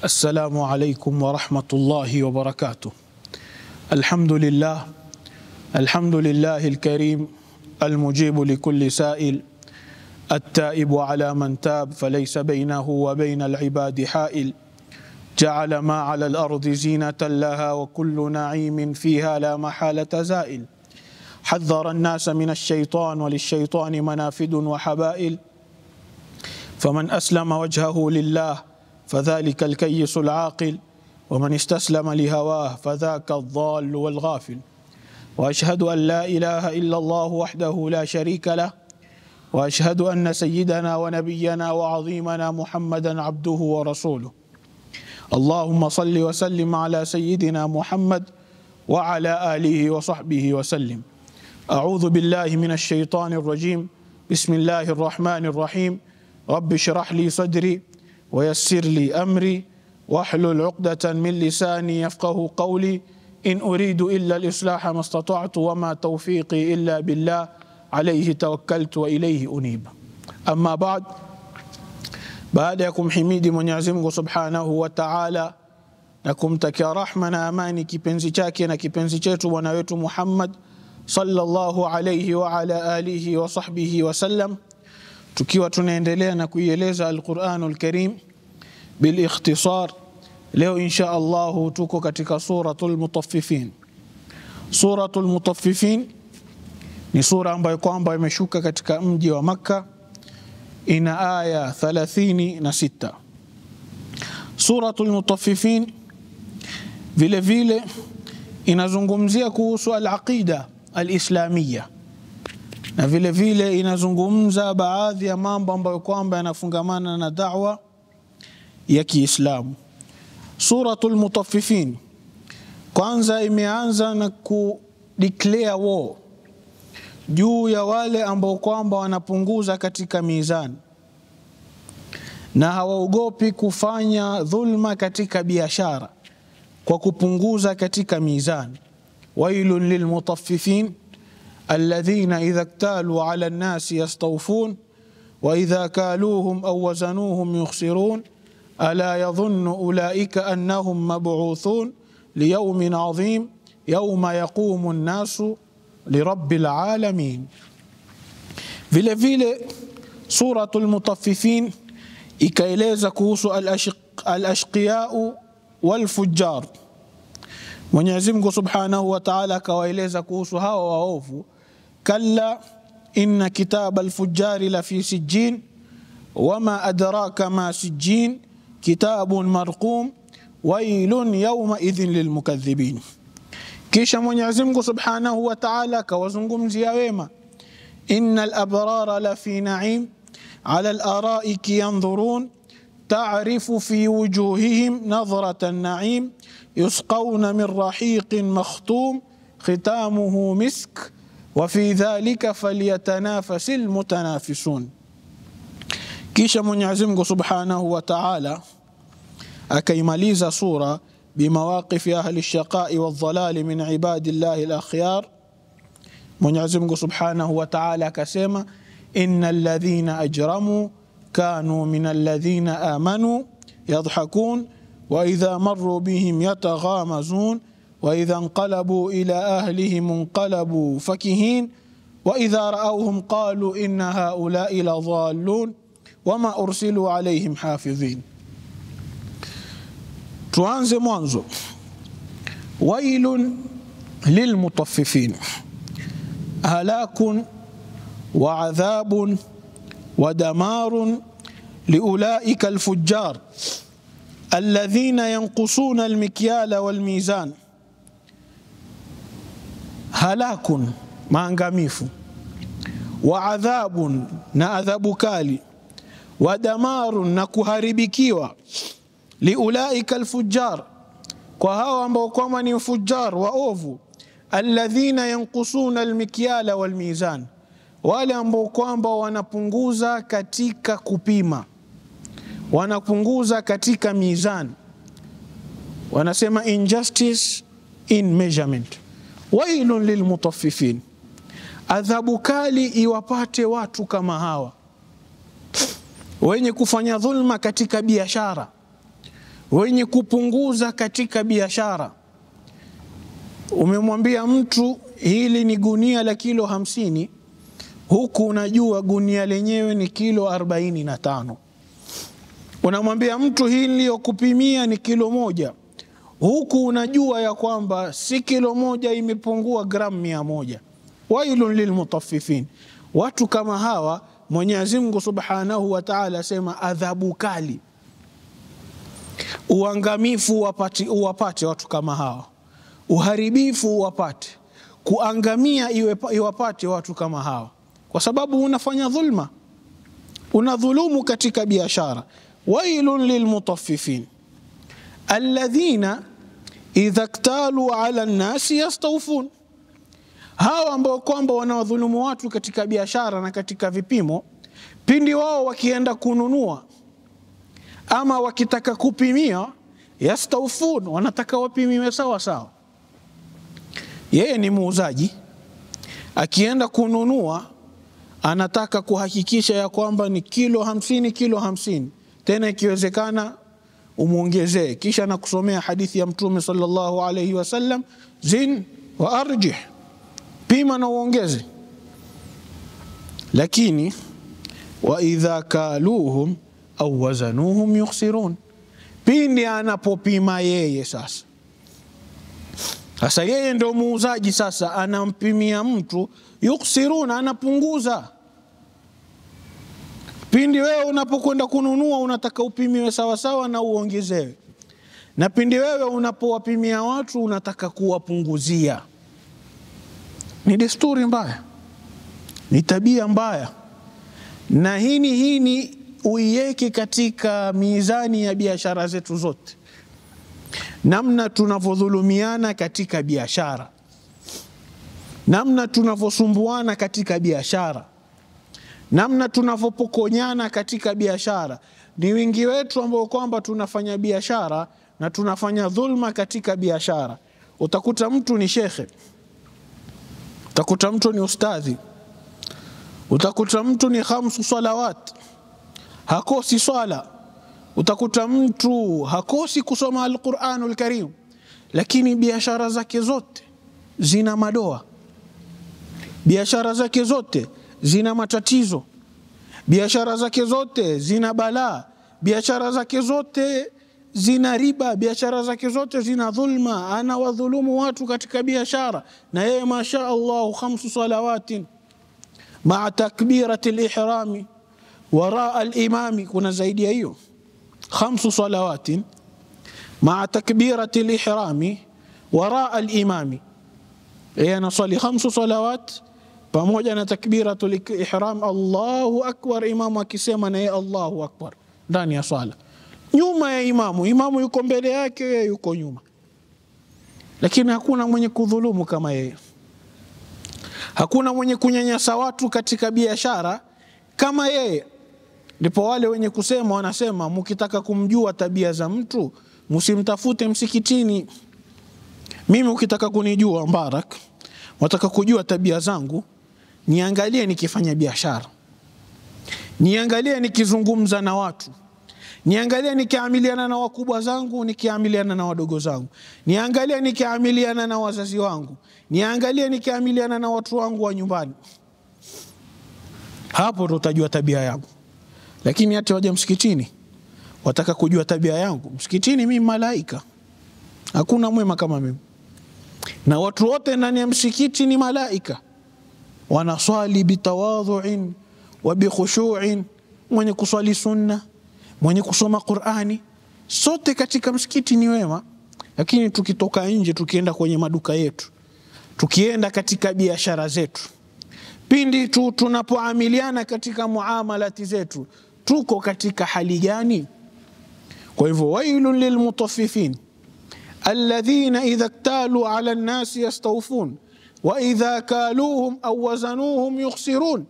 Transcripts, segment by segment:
السلام عليكم ورحمة الله وبركاته. الحمد لله الكريم المجيب لكل سائل، التائب على من تاب فليس بينه وبين العباد حائل، جعل ما على الأرض زينة لها وكل نعيم فيها لا محالة زائل، حذر الناس من الشيطان وللشيطان منافد وحبائل، فمن أسلم وجهه لله فذلك الكيس العاقل، ومن استسلم لهواه فذاك الضال والغافل. وأشهد أن لا إله إلا الله وحده لا شريك له، وأشهد أن سيدنا ونبينا وعظيمنا محمدا عبده ورسوله. اللهم صل وسلم على سيدنا محمد وعلى آله وصحبه وسلم. أعوذ بالله من الشيطان الرجيم. بسم الله الرحمن الرحيم. رب اشرح لي صدري ويسر لي أمري واحلل عقدة من لساني يفقه قولي، إن أريد إلا الإصلاح ما استطعت وما توفيقي إلا بالله عليه توكلت وإليه أنيب. أما baada ya kumhimidi Mwenyezi Mungu Subhanahu wa Ta'ala na kumtakia rahma na amani kipenzi chake na kipenzi chetu bwana wetu Muhammad sallallahu alayhi wa ala alihi wa sahbihi wa sallam, tukiwa tunaendelea na kuieleza Al-Qur'anul Karim bil ikhtisar. Leo insha Allah tuko katika suratul Mutaffifin. Suratul Mutaffifin ni sura ambayo kwamba imeshuka katika mji wa Makka, ina aya 36. Suratul Mutaffifin vile vile inazungumzia kuhusu al-aqida al-islamiyya, na vile vile inazungumza baadhi ya mambo ambayo kwamba yanafungamana na da'wa ya Kiislamu. Suratul Mutaffifin kwanza imeanza na declare war juu ya wale ambao kwamba wanapunguza katika mizani na hawaogopi kufanya dhulma katika biashara kwa kupunguza katika mizani. Wailun lilmutaffifin alladhina idha iktalu ala an-nasi yastawfun wa idha kaluhum aw wazanuhum yukhsirun ألا يظن أولئك أنهم مبعوثون ليوم عظيم يوم يقوم الناس لرب العالمين. vile vile suratul Mutaffifin ikaeleza kuhusu al-ashqiyau wal-fujjar. Mwenyezi Mungu Subhanahu wa Ta'ala akawaeleza kuhusu hawa waovu, kalla inna kitab al-fujjari la fi sijjin wama adraka ma sijjin kitabun marqum wailun yawma idhin lilmukaththibin. Kisha Mwenyezi Mungu Subhanahu wa Ta'ala kawazungumzia wema, innal abrara la fi na'im ala al-ara'iki yanzurun ta'rifu fi wujuhihim nadrata an-na'im yusqawna min rahiqin makhtum khitamuhu misk wa fi dhalika falyatanafasil mutanafisun. Kisha Mwenyezi Mungu Subhanahu wa Ta'ala akaimaliza sura bimawaqif ahli ash-shaqa'i wadh-dhalal min ibadillahi al-akhyar. Mwenyezi Mungu Subhanahu wa Ta'ala akasema, innal ladhina ajramu kanu minal ladhina amanu yadhhakun wa idha marru bihim yataghamazun wa idha inqalabu ila ahlihim inqalabu fakihin wa idha ra'awhum qalu inna ha'ula'i ladhallun wama ursilu alaihim hafidhin. Tuanze mwanzo. Wailun lilmutaffifin, halakun wa adhabun wa damarun liulaika alfujjar alladhina yanqusuna almikyala walmizan. Halakun, maangamifu, wa adhabun, na adhabu kali, wa damarun, na kuharibikiwa, liulaika alfujjar, kwa hawa ambao kwamba ni fujjar waovu, alladhina yanqusuna almikyala walmizan, wale ambao kwamba wanapunguza katika kupima, wanapunguza katika mizan, wanasema injustice in measurement. Wailun lilmutaffifin, adhabu kali iwapate watu kama hawa wenye kufanya dhulma katika biashara, wenye kupunguza katika biashara. Umemwambia mtu hili ni gunia la kilo 50, huku unajua gunia lenyewe ni kilo 45. Unamwambia mtu hili niliyokupimia ni kilo 1, huku unajua ya kwamba si kilo 1, imepungua gramu 100. Wailun lilmutaffifin. Watu kama hawa Mwenyezi Mungu Subhanahu wa Ta'ala sema adhabu kali, uangamifu uwapate watu kama hawa, uharibifu uwapate, kuangamia iwapate watu kama hawa, kwa sababu unafanya dhulma, unadhulumu katika biashara. Wailun lilmutaffifin alladhina idha iktalu ala nnasi yastawfun. Hawa ambao kwamba wanawadhulumu watu katika biashara na katika vipimo, pindi wao wakienda kununua ama wakitaka kupimia, yastawfun, wanataka wapimiwe sawa sawa. Yeye ni muuzaji, akienda kununua anataka kuhakikisha ya kwamba ni kilo 50 kilo 50, tena ikiwezekana umuongezee. Kisha nakusomea hadithi ya Mtume sallallahu alayhi wasallam, zin wa arjih, pima na uongeze. Lakini wa idha kaluhum au wazanuhum yukhsirun, pindi anapopima yeye sasa yeye ndio muuzaji, sasa anampimia mtu, yukhsirun, anapunguza. Pindi wewe unapokwenda kununua unataka upimiwe sawa sawa na uongezewe, na pindi wewe unapowapimia watu unataka kuwapunguzia. Ni desturi mbaya, ni tabia mbaya, na hii uiweke katika mizani ya biashara zetu zote. Namna tunavodhulumiana katika biashara, namna tunavosumbuana katika biashara, namna tunavopokonyana katika biashara. Ni wingi wetu ambao kwamba tunafanya biashara na tunafanya dhulma katika biashara. Utakuta mtu ni shekhe, utakuta mtu ni ustadhi, utakuta mtu ni 5 salawat, hakosi swala, utakuta mtu hakosi kusoma al-Qur'anul Karim, lakini biashara zake zote zina madoa, biashara zake zote zina matatizo, biashara zake zote zina balaa, biashara zake zote zina riba, biashara zake zote zina dhulma, anawadhulumu watu katika biashara. Na yeye masha Allah 5 salawatin ma'a takbirati al-ihrami wara al-imami. Kuna zaidi ya hiyo, 5 salawatin ma'a takbirati al-ihrami wara al-imami. Yeye anasali 5 salawat pamoja na takbiratul ihram, Allahu akbar, imamu akisema na yeye Allahu akbar ndani ya swala, nyuma ya imamu yuko mbele yake, yeye yuko nyuma. Lakini hakuna mwenye kudhulumu kama yeye, hakuna mwenye kunyanyasa watu katika biashara kama yeye. Ndipo wale wenye kusema wanasema, mkitaka kumjua tabia za mtu msimtafute msikitini. Mimi ukitaka kunijua Mbarak, wataka kujua tabia zangu, niangalie nikifanya biashara, niangalie nikizungumza na watu, niangalie nikiamiliana na wakubwa zangu, nikiamiliana na wadogo zangu, niangalie nikiamiliana na wazazi wangu, niangalie nikiamiliana na watu wangu wa nyumbani. Hapo ndo utajua tabia yangu. Lakini hata waje msikitini wataka kujua tabia yangu, msikitini mimi malaika, hakuna mwema kama mimi. Na watu wote ndani ya msikiti ni malaika, wanaswali bitawadhu'in wa bikhushu'in, mwenye kuswali sunna, mwenye kusoma Qur'ani, sote katika msikiti ni wema. Lakini tukitoka nje, tukienda kwenye maduka yetu, tukienda katika biashara zetu, pindi tunapoamiliana katika muamalati zetu, tuko katika hali gani? Kwa hivyo wailun lilmutaffifin alladhina idha iktalu ala nnasi yastawfun wa idha kaluhum au wazanuhum yukhsirun,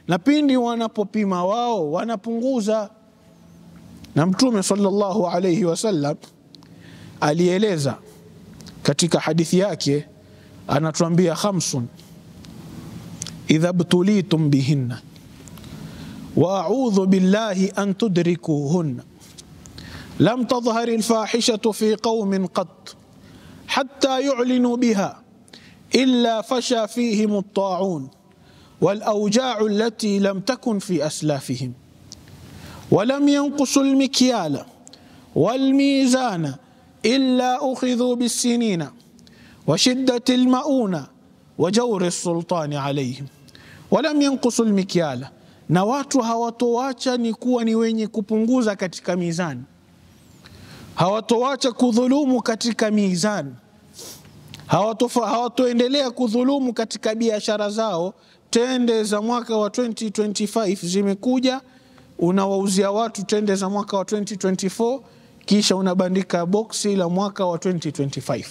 na pindi wanapopima wao wanapunguza. Na Mtume sallallahu alayhi wasallam alieleza katika hadithi yake, anatuambia 5 idha btulitum bihinna wa a'udhu billahi an tudrikuhunna لم تظهر الفاحشة في قوم قط حتى يعلنوا بها إلا فشى فيهم الطاعون والأوجاع التي لم تكن في أسلافهم ولم ينقصوا المكيال والميزان إلا أخذوا بالسنين وشدة المؤونة وجور السلطان عليهم. ولم ينقصوا المكيال, na watu hawatoacha ni kuwa ni wenye kupunguza katika mizani, hawatoacha kudhulumu katika mizani, hawatoendelea kudhulumu katika biashara zao. Tende za mwaka wa 2025 zimekuja, unawauzia watu tende za mwaka wa 2024, kisha unabandika boksi la mwaka wa 2025.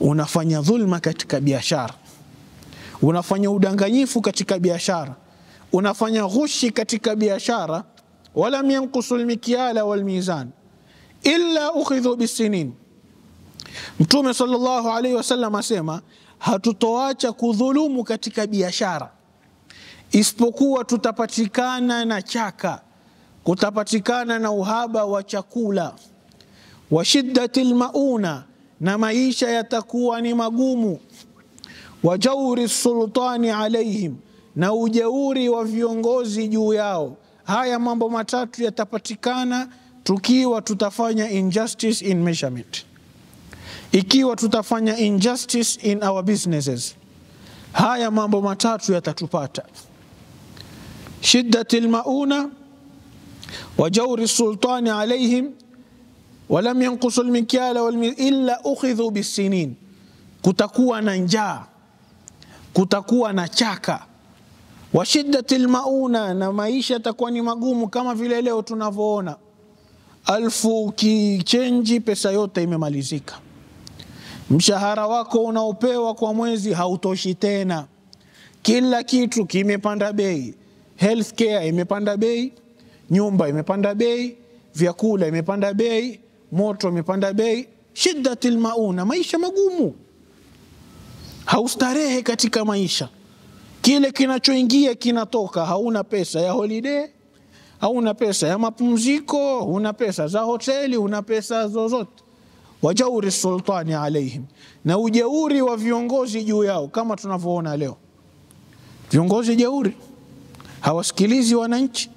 Unafanya dhulma katika biashara, unafanya udanganyifu katika biashara, unafanya ghushi katika biashara. Walam yanqusu almikyala walmizan illa ukhidhu bisinin. Mtume sallallahu alayhi wasallam asema hatutoacha kudhulumu katika biashara isipokuwa tutapatikana na chaka, kutapatikana na uhaba wa chakula, wa shiddatil mauna, na maisha yatakuwa ni magumu, wa jawri sultani alaihim, na ujeuri wa viongozi juu yao. Haya mambo matatu yatapatikana tukiwa tutafanya injustice in measurement, ikiwa tutafanya injustice in our businesses. Haya mambo matatu yatatupata: shiddatil mauna wa jawri sultani alaihim walam yanqusul mikyala illa ukhidhu bisinin. Kutakuwa na njaa, kutakuwa na chaka. Wa shiddatil mauna, na maisha yatakuwa ni magumu, kama vile leo tunavyoona 1000 kichenji, pesa yote imemalizika. Mshahara wako unaopewa kwa mwezi hautoshi tena, kila kitu kimepanda bei. Healthcare imepanda bei, nyumba imepanda bei, vyakula imepanda bei, moto imepanda bei. Shiddatil mauna, maisha magumu, haustarehe katika maisha. Kile kinachoingia kinatoka, hauna pesa ya holiday, hauna pesa ya mapumziko, huna pesa za hoteli, huna pesa zozote. Wajauri sultani alaihim, na ujeuri wa viongozi juu yao, kama tunavyoona leo. Viongozi jeuri, hawasikilizi wananchi,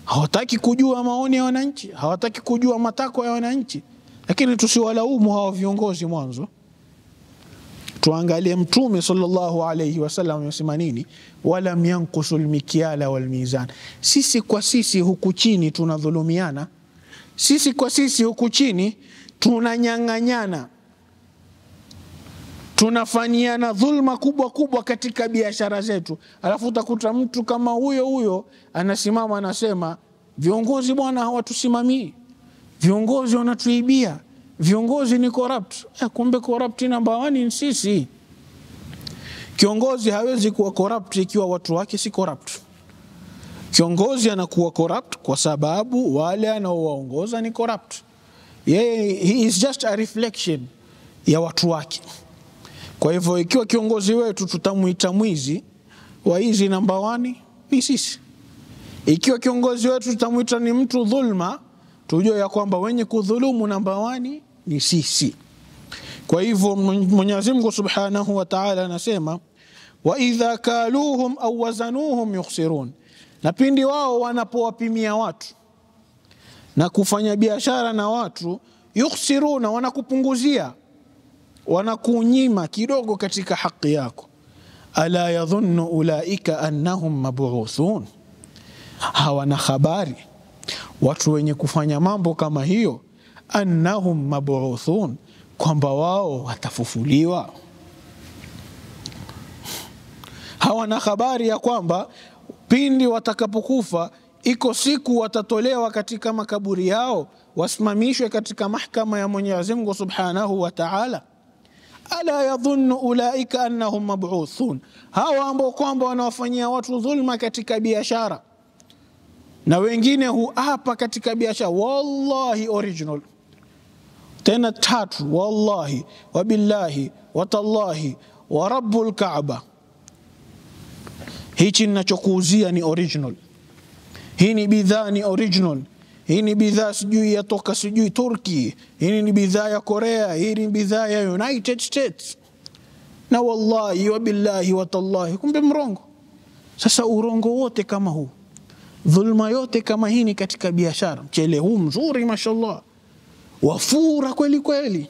hawataki kujua maoni ya wananchi, hawataki kujua matakwa ya wananchi. Lakini tusiwalaumu hawa viongozi mwanzo. Tuangalie Mtume sallallahu alayhi wasallam amesema nini? Walam yanqusul mikyala wal mizan. Sisi kwa sisi huku chini tunadhulumiana, sisi kwa sisi huku chini tunanyang'anyana, tunafanyana dhulma kubwa kubwa katika biashara zetu. Alafu utakuta mtu kama huyo anasimama anasema viongozi bwana hawatusimamii, viongozi wanatuibia, viongozi ni corrupt. Kumbe corrupt number 1 ni sisi. Kiongozi hawezi kuwa corrupt ikiwa watu wake si corrupt. Kiongozi anakuwa corrupt kwa sababu wale anaowaongoza ni corrupt. He is just a reflection ya watu wake. Kwa hivyo ikiwa kiongozi wetu tutamuita mwizi, waizi number 1 ni sisi. Ikiwa kiongozi wetu tutamuita ni mtu dhulma, tujue ya kwamba wenye kudhulumu number 1 ni sisi. Kwa hivyo Mwenyezi Mungu Subhanahu wa Ta'ala anasema wa idha kaluhum aw wazanuhum yukhsirun, na pindi wao wanapowapimia watu na kufanya biashara na watu, yukhsiruna, wanakupunguzia, wanakunyima kidogo katika haki yako. Ala yadhunnu ulaika annahum mab'uthun, hawana habari watu wenye kufanya mambo kama hiyo, annahum mab'uthun, kwamba wao watafufuliwa. Hawana habari ya kwamba pindi watakapokufa iko siku watatolewa katika makaburi yao, wasimamishwe katika mahakama ya Mwenyezi Mungu Subhanahu wa Ta'ala. Ala yadhunnu ulaika annahum mab'uthun, hawa ambao kwamba wanawafanyia watu dhulma katika biashara, na wengine huapa katika biashara, wallahi original tena 3, wallahi wabillahi watallahi wa rabbul Kaaba, hichi ninachokuuzia ni original, hii ni bidhaa ni original, hii ni bidhaa sijui yatoka sijui Turki, hii ni bidhaa ya Korea, hii ni bidhaa ya United States. Na wallahi wa billahi wa tallahi, kumbe mrongo. Sasa urongo wote kama huu, dhulma yote kama hii ni katika biashara. Mchele huu mzuri mashallah, wafura kweli kweli.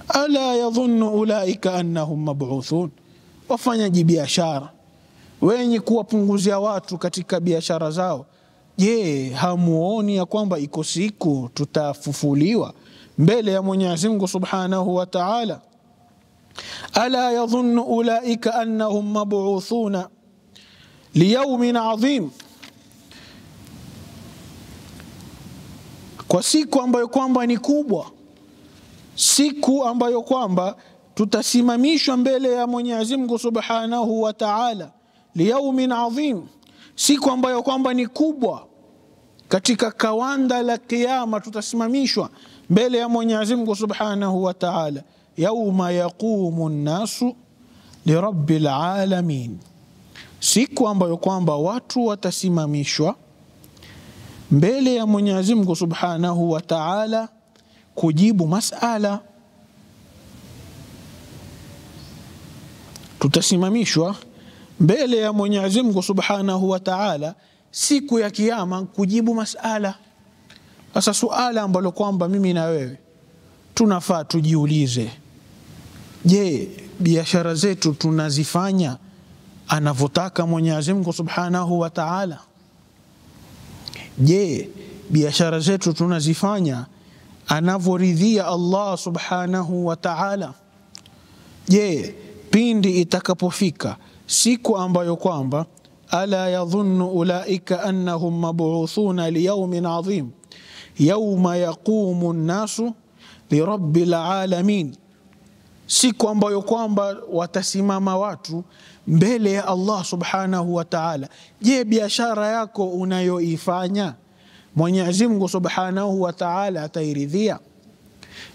Ala yadhunnu ulaika annahum mab'uthun. Wafanyaji biashara wenye kuwapunguzia watu katika biashara zao, je, hamuoni ya kwamba iko siku tutafufuliwa mbele ya Mwenyezi Mungu Subhanahu wa Ta'ala? Ala yadhunnu ulaika annahum mab'uthuna liyawmin adhim, kwa siku ambayo kwamba ni kubwa, siku ambayo kwamba tutasimamishwa mbele ya Mwenyezi Mungu Subhanahu wa Ta'ala. Liyawmin adhim, siku ambayo kwamba ni kubwa katika kawanda la kiyama, tutasimamishwa mbele ya Mwenyezi Mungu Subhanahu wa Ta'ala. Yawma yaqumu an-nasu lirabbil alamin, siku ambayo kwamba watu watasimamishwa mbele ya Mwenyezi Mungu Subhanahu wa Ta'ala kujibu masala. Tutasimamishwa mbele ya Mwenyezi Mungu Subhanahu wa Ta'ala siku ya kiyama kujibu masala. Sasa suala ambalo kwamba mimi na wewe tunafaa tujiulize, je, biashara zetu tunazifanya anavyotaka Mwenyezi Mungu Subhanahu wa Ta'ala? Je, biashara zetu tunazifanya anavyoridhia Allah Subhanahu wa Ta'ala? Je, pindi itakapofika siku ambayo kwamba ala yadhunnu ulaika annahum mab'uthuna liyawmin adhim yawma yaqumu an-nasu lirabbil alamin, siku ambayo kwamba watasimama watu mbele ya Allah Subhanahu wa Ta'ala. Je, biashara yako unayoifanya Mwenyezi Mungu Subhanahu wa Ta'ala atairidhia?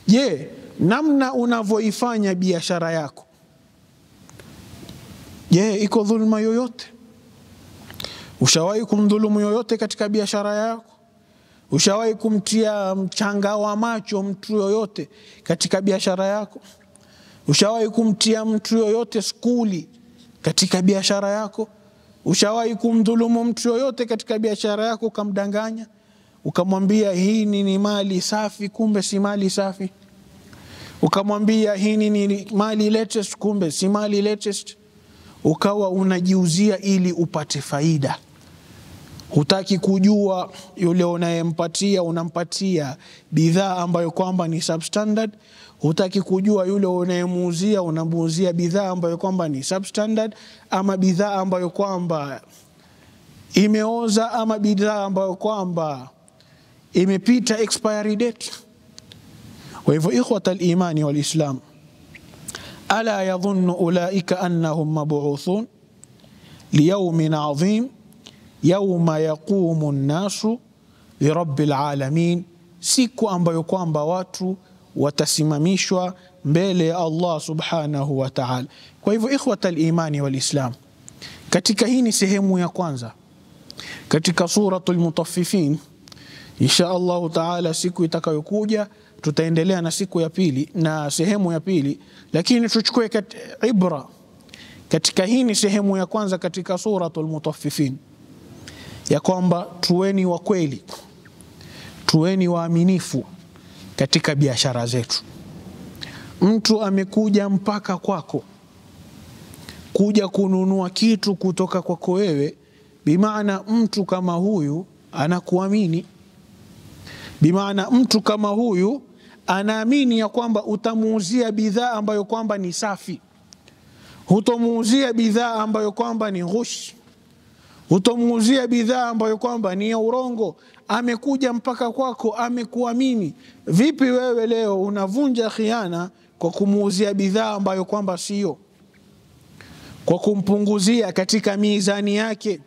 Je, namna unavyoifanya biashara yako, je, iko dhulma yoyote? Ushawahi kumdhulumu yoyote katika biashara yako? Ushawahi kumtia mchanga wa macho mtu yoyote katika biashara yako? Ushawahi kumtia mtu yoyote skuli katika biashara yako? Ushawahi kumdhulumu mtu yoyote katika biashara yako, ukamdanganya ukamwambia hii ni mali safi kumbe si mali safi, ukamwambia hii ni mali latest kumbe si mali latest, ukawa unajiuzia ili upate faida? Hutaki kujua yule unayempatia unampatia bidhaa ambayo kwamba ni substandard. Hutaki kujua yule unayemuuzia unamuuzia bidhaa ambayo kwamba ni substandard, ama bidhaa ambayo kwamba imeoza, ama bidhaa ambayo kwamba imepita expiry date. Kwa hivyo ikhwata al-imani wal islam, ala yadhunnu ulaika annahum mab'uthun liyawmin adhim yawma yaqumu an-nasu lirabbil alamin, siku ambayo kwamba watu watasimamishwa mbele ya Allah Subhanahu wa Ta'ala. Kwa hivyo ikhwata al-imani wal islam, katika hii ni sehemu ya kwanza katika suratul Mutaffifin. Insha Allah Ta'ala siku itakayokuja tutaendelea na siku ya pili na sehemu ya pili, lakini tuchukue ibra katika hii ni sehemu ya kwanza katika suratul Mutaffifin, ya kwamba tuweni wa kweli, tuweni waaminifu katika biashara zetu. Mtu amekuja mpaka kwako kuja kununua kitu kutoka kwako wewe, bimaana mtu kama huyu anakuamini, bimaana mtu kama huyu anaamini ya kwamba utamuuzia bidhaa ambayo kwamba ni safi, hutomuuzia bidhaa ambayo kwamba ni ghush, hutomuuzia bidhaa ambayo kwamba ni ya urongo. Amekuja mpaka kwako, amekuamini. Vipi wewe leo unavunja khiana kwa kumuuzia bidhaa ambayo kwamba sio, kwa kumpunguzia katika mizani yake,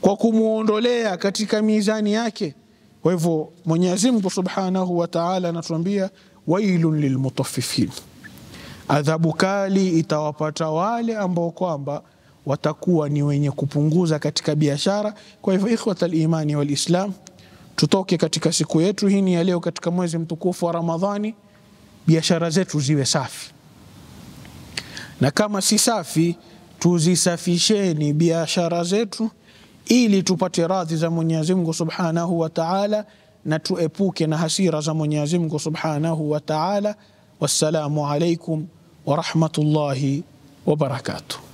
kwa kumuondolea katika mizani yake? Kwa hivyo Mwenyezi Mungu Subhanahu wa Ta'ala anatuambia wailun lilmutaffifin, adhabu kali itawapata wale ambao kwamba watakuwa ni wenye kupunguza katika biashara. Kwa hivyo ikhwata al-imani wal islam, tutoke katika siku yetu hii ni ya leo katika mwezi mtukufu wa Ramadhani, biashara zetu ziwe safi, na kama si safi tuzisafisheni biashara zetu ili tupate radhi za Mwenyezi Mungu Subhanahu wa Ta'ala na tuepuke na hasira za Mwenyezi Mungu Subhanahu wa Ta'ala. Wassalamu alaikum wa rahmatullahi wa barakatuh.